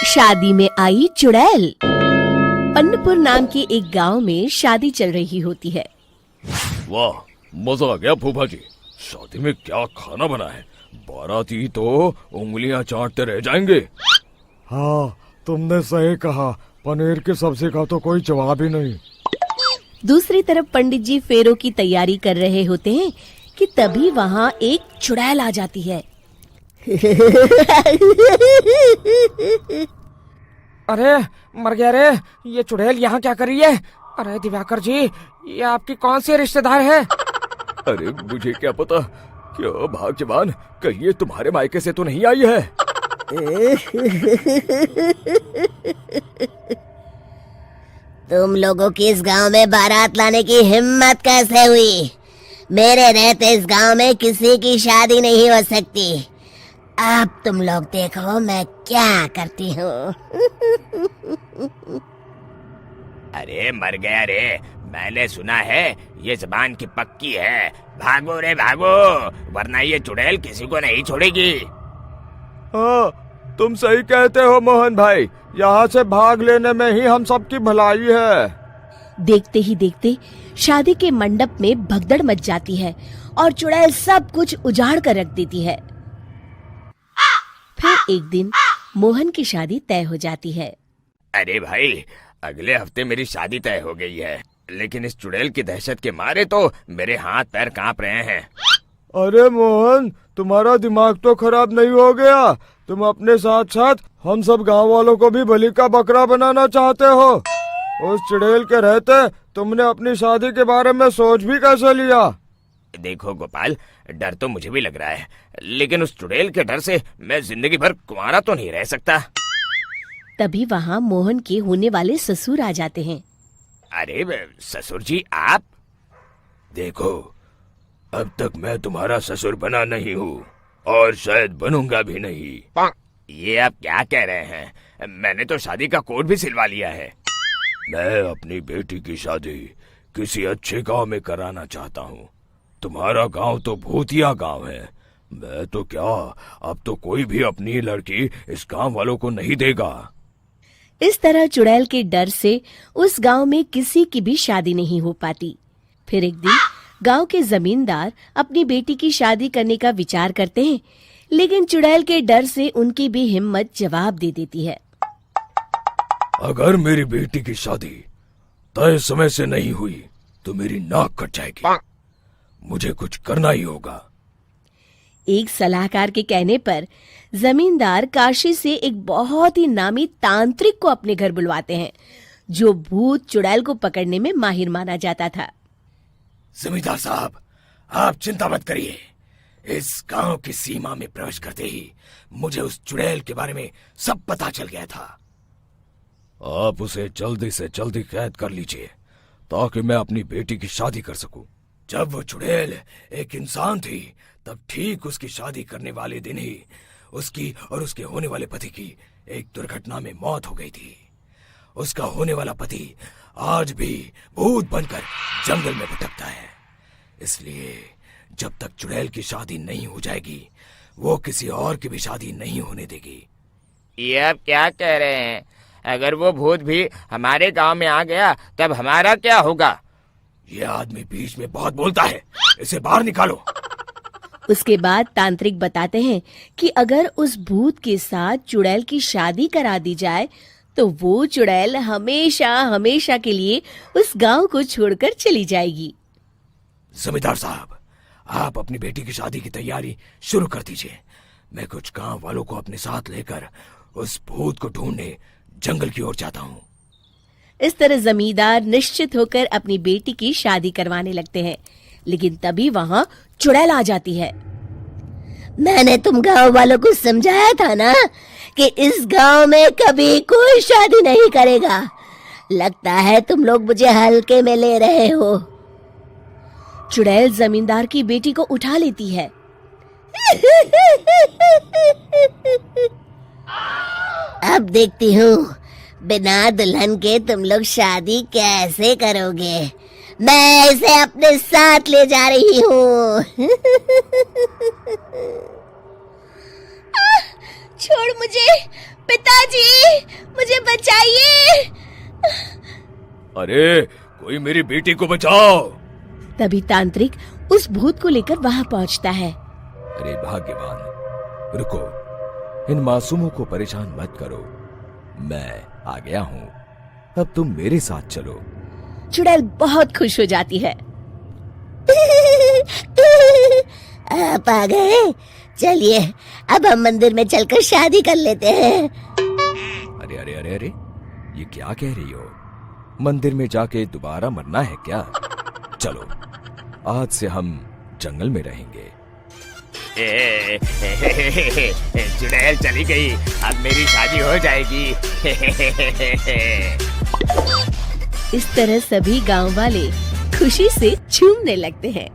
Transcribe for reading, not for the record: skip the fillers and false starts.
शादी में आई चुड़ैल। अन्नपुर नाम के एक गांव में शादी चल रही होती है। वाह, मजा आ गया फूफा जी। शादी में क्या खाना बना है, बाराती तो उंगलियां चाटते रह जाएंगे। हाँ, तुमने सही कहा, पनीर की सब्जी का तो कोई जवाब ही नहीं। दूसरी तरफ पंडित जी फेरों की तैयारी कर रहे होते हैं कि तभी वहाँ एक चुड़ैल आ जाती है। अरे मर गया रे, ये चुड़ैल यहाँ क्या कर रही है? अरे दिवाकर जी, ये आपकी कौन सी रिश्तेदार है? अरे मुझे क्या पता, क्यों भाग्यवान, कहीं ये तुम्हारे मायके से तो नहीं आई है? तुम लोगों की इस गांव में बारात लाने की हिम्मत कैसे हुई? मेरे रहते इस गांव में किसी की शादी नहीं हो सकती। अब तुम लोग देखो मैं क्या करती हूँ। अरे मर गया रे, मैंने सुना है ये जबान की पक्की है। भागो रे भागो, वरना ये चुड़ैल किसी को नहीं छोड़ेगी। हाँ, तुम सही कहते हो मोहन भाई, यहाँ से भाग लेने में ही हम सबकी भलाई है। देखते ही देखते शादी के मंडप में भगदड़ मच जाती है और चुड़ैल सब कुछ उजाड़ कर रख देती है। फिर एक दिन मोहन की शादी तय हो जाती है। अरे भाई, अगले हफ्ते मेरी शादी तय हो गई है, लेकिन इस चुड़ैल की दहशत के मारे तो मेरे हाथ पैर कांप रहे हैं। अरे मोहन, तुम्हारा दिमाग तो खराब नहीं हो गया? तुम अपने साथ साथ हम सब गांव वालों को भी बलि का बकरा बनाना चाहते हो? उस चुड़ैल के रहते तुमने अपनी शादी के बारे में सोच भी कैसे लिया? देखो गोपाल, डर तो मुझे भी लग रहा है, लेकिन उस चुड़ैल के डर से मैं जिंदगी भर कुंवारा तो नहीं रह सकता। तभी वहाँ मोहन के होने वाले ससुर आ जाते हैं। अरे ससुर जी, आप? देखो, अब तक मैं तुम्हारा ससुर बना नहीं हूँ और शायद बनूंगा भी नहीं। ये आप क्या कह रहे हैं? मैंने तो शादी का कोड भी सिलवा लिया है। मैं अपनी बेटी की शादी किसी अच्छे गांव में कराना चाहता हूँ। तुम्हारा गांव तो भूतिया गांव है। मैं तो क्या, अब तो कोई भी अपनी लड़की इस गांव वालों को नहीं देगा। इस तरह चुड़ैल के डर से उस गांव में किसी की भी शादी नहीं हो पाती। फिर एक दिन गांव के जमींदार अपनी बेटी की शादी करने का विचार करते हैं, लेकिन चुड़ैल के डर से उनकी भी हिम्मत जवाब दे देती है। अगर मेरी बेटी की शादी तय समय से नहीं हुई तो मेरी नाक कट जाएगी। मुझे कुछ करना ही होगा। एक सलाहकार के कहने पर जमींदार काशी से एक बहुत ही नामी तांत्रिक को अपने घर बुलवाते हैं, जो भूत चुड़ैल को पकड़ने में माहिर माना जाता था। जमींदार साहब, आप चिंता मत करिए। इस गांव की सीमा में प्रवेश करते ही मुझे उस चुड़ैल के बारे में सब पता चल गया था। आप उसे जल्दी से जल्दी कैद कर लीजिए ताकि मैं अपनी बेटी की शादी कर सकूं। जब वो चुड़ैल एक इंसान थी, तब ठीक उसकी शादी करने वाले दिन ही उसकी और उसके होने वाले पति की एक दुर्घटना में मौत हो गई थी। उसका होने वाला पति आज भी भूत बनकर जंगल में भटकता है। इसलिए जब तक चुड़ैल की शादी नहीं हो जाएगी, वो किसी और की भी शादी नहीं होने देगी। ये आप क्या कह रहे हैं? अगर वो भूत भी हमारे गांव में आ गया तब हमारा क्या होगा? ये आदमी बीच में बहुत बोलता है, इसे बाहर निकालो। उसके बाद तांत्रिक बताते हैं कि अगर उस भूत के साथ चुड़ैल की शादी करा दी जाए तो वो चुड़ैल हमेशा हमेशा के लिए उस गांव को छोड़कर चली जाएगी। जमींदार साहब, आप अपनी बेटी की शादी की तैयारी शुरू कर दीजिए। मैं कुछ गांव वालों को अपने साथ लेकर उस भूत को ढूंढने जंगल की ओर जाता हूँ। इस तरह जमींदार निश्चित होकर अपनी बेटी की शादी करवाने लगते हैं, लेकिन तभी वहाँ चुड़ैल आ जाती है। मैंने तुम गांव वालों को समझाया था ना कि इस गांव में कभी कोई शादी नहीं करेगा। लगता है तुम लोग मुझे हल्के में ले रहे हो। चुड़ैल जमींदार की बेटी को उठा लेती है। अब देखती हूँ बिना दुल्हन के तुम लोग शादी कैसे करोगे। मैं इसे अपने साथ ले जा रही हूँ। छोड़ मुझे, पिताजी, मुझे बचाइए। अरे कोई मेरी बेटी को बचाओ। तभी तांत्रिक उस भूत को लेकर वहां पहुंचता है। अरे भाग्यवान, रुको, इन मासूमों को परेशान मत करो, मैं आ गया हूँ, अब तुम मेरे साथ चलो। चुड़ैल बहुत खुश हो जाती है। आप आ गए, चलिए अब हम मंदिर में चलकर शादी कर लेते हैं। अरे अरे अरे अरे, ये क्या कह रही हो? मंदिर में जाके दोबारा मरना है क्या? चलो, आज से हम जंगल में रहेंगे। चुड़ैल चली गई, अब मेरी शादी हो जाएगी। इस तरह सभी गांव वाले खुशी से झूमने लगते हैं।